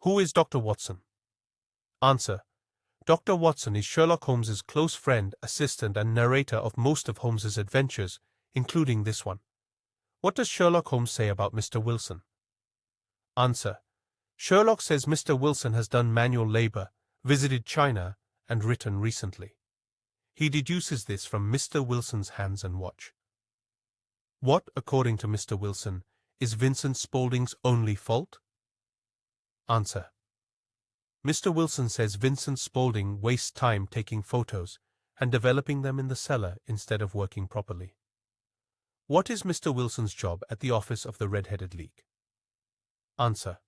Who is Dr. Watson? Answer. Dr. Watson is Sherlock Holmes's close friend, assistant, and narrator of most of Holmes's adventures, including this one. What does Sherlock Holmes say about Mr. Wilson? Answer. Sherlock says Mr. Wilson has done manual labor, visited China, and written recently. He deduces this from Mr. Wilson's hands and watch. What, according to Mr. Wilson, is Vincent Spaulding's only fault? Answer. Mr. Wilson says Vincent Spaulding wastes time taking photos and developing them in the cellar instead of working properly. What is Mr. Wilson's job at the office of the Red-Headed League? Answer.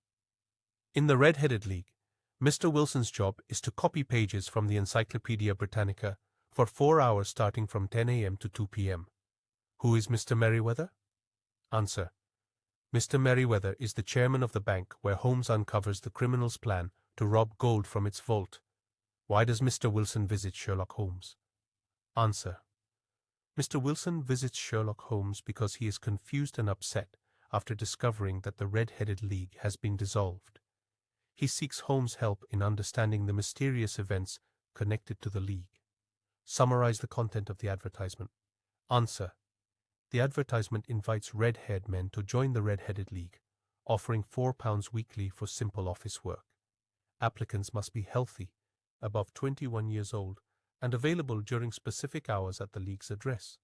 In the Red-Headed League, Mr. Wilson's job is to copy pages from the Encyclopedia Britannica for 4 hours starting from 10 a.m. to 2 p.m. Who is Mr. Merriweather? Answer. Mr. Merriweather is the chairman of the bank where Holmes uncovers the criminal's plan to rob gold from its vault. Why does Mr. Wilson visit Sherlock Holmes? Answer. Mr. Wilson visits Sherlock Holmes because he is confused and upset after discovering that the Red-Headed League has been dissolved. He seeks Holmes' help in understanding the mysterious events connected to the League. Summarize the content of the advertisement. Answer. The advertisement invites red-haired men to join the Red-Headed League, offering £4 weekly for simple office work. Applicants must be healthy, above 21 years old, and available during specific hours at the League's address.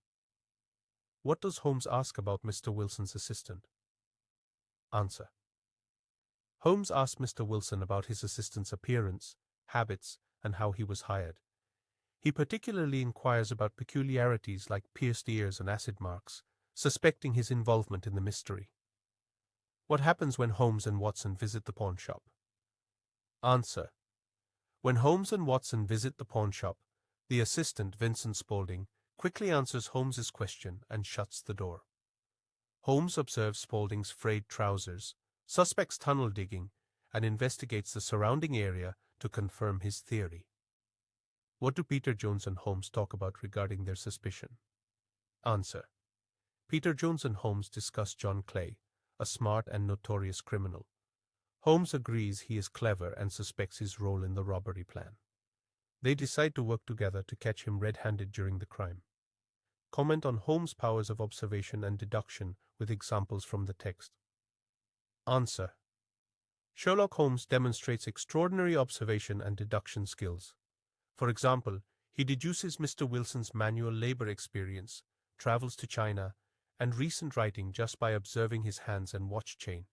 What does Holmes ask about Mr. Wilson's assistant? Answer. Holmes asks Mr. Wilson about his assistant's appearance, habits, and how he was hired. He particularly inquires about peculiarities like pierced ears and acid marks, suspecting his involvement in the mystery. What happens when Holmes and Watson visit the pawn shop? Answer. When Holmes and Watson visit the pawn shop, the assistant, Vincent Spaulding, quickly answers Holmes's question and shuts the door. Holmes observes Spaulding's frayed trousers, suspects tunnel digging, and investigates the surrounding area to confirm his theory. What do Peter Jones and Holmes talk about regarding their suspicion? Answer. Peter Jones and Holmes discuss John Clay, a smart and notorious criminal. Holmes agrees he is clever and suspects his role in the robbery plan. They decide to work together to catch him red-handed during the crime. Comment on Holmes' powers of observation and deduction with examples from the text. Answer. Sherlock Holmes demonstrates extraordinary observation and deduction skills. For example, he deduces Mr. Wilson's manual labor experience, travels to China, and recent writing just by observing his hands and watch chain.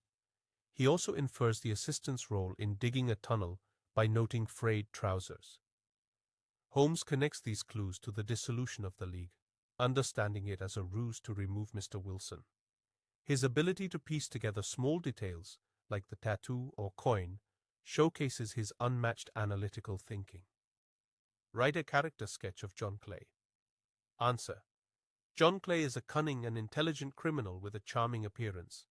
He also infers the assistant's role in digging a tunnel by noting frayed trousers. Holmes connects these clues to the dissolution of the League, understanding it as a ruse to remove Mr. Wilson. His ability to piece together small details, like the tattoo or coin, showcases his unmatched analytical thinking. Write a character sketch of John Clay. Answer. John Clay is a cunning and intelligent criminal with a charming appearance.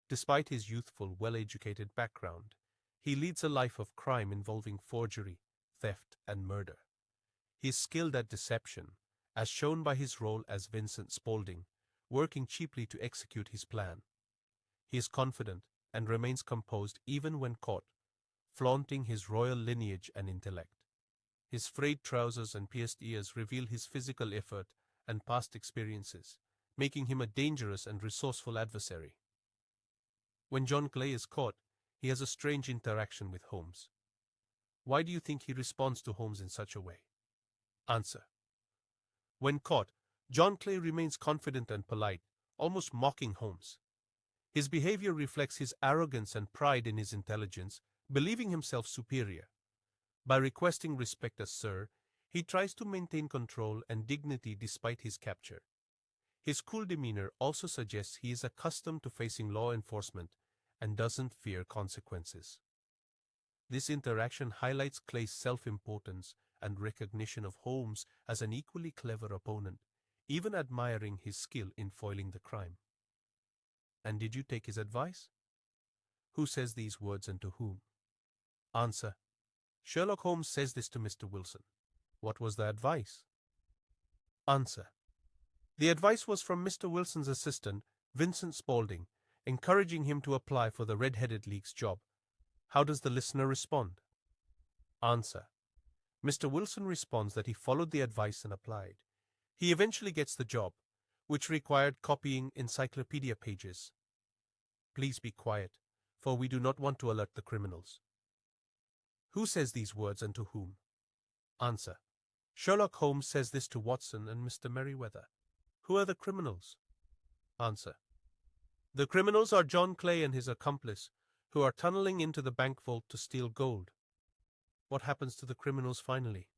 Despite his youthful, well-educated background, he leads a life of crime involving forgery, theft, and murder. He is skilled at deception, as shown by his role as Vincent Spaulding, working cheaply to execute his plan. He is confident and remains composed even when caught, flaunting his royal lineage and intellect. His frayed trousers and pierced ears reveal his physical effort and past experiences, making him a dangerous and resourceful adversary. When John Clay is caught, he has a strange interaction with Holmes. Why do you think he responds to Holmes in such a way? Answer. When caught, John Clay remains confident and polite, almost mocking Holmes. His behavior reflects his arrogance and pride in his intelligence, believing himself superior. By requesting respect as Sir, he tries to maintain control and dignity despite his capture. His cool demeanor also suggests he is accustomed to facing law enforcement and doesn't fear consequences. This interaction highlights Clay's self-importance and recognition of Holmes as an equally clever opponent, even admiring his skill in foiling the crime. And did you take his advice? Who says these words and to whom? Answer. Sherlock Holmes says this to Mr. Wilson. What was the advice? Answer. The advice was from Mr. Wilson's assistant, Vincent Spaulding, encouraging him to apply for the Red-Headed League's job. How does the listener respond? Answer. Mr. Wilson responds that he followed the advice and applied. He eventually gets the job, which required copying encyclopedia pages. Please be quiet, for we do not want to alert the criminals. Who says these words and to whom? Answer. Sherlock Holmes says this to Watson and Mr. Merriweather. Who are the criminals? Answer. The criminals are John Clay and his accomplice, who are tunneling into the bank vault to steal gold. What happens to the criminals finally?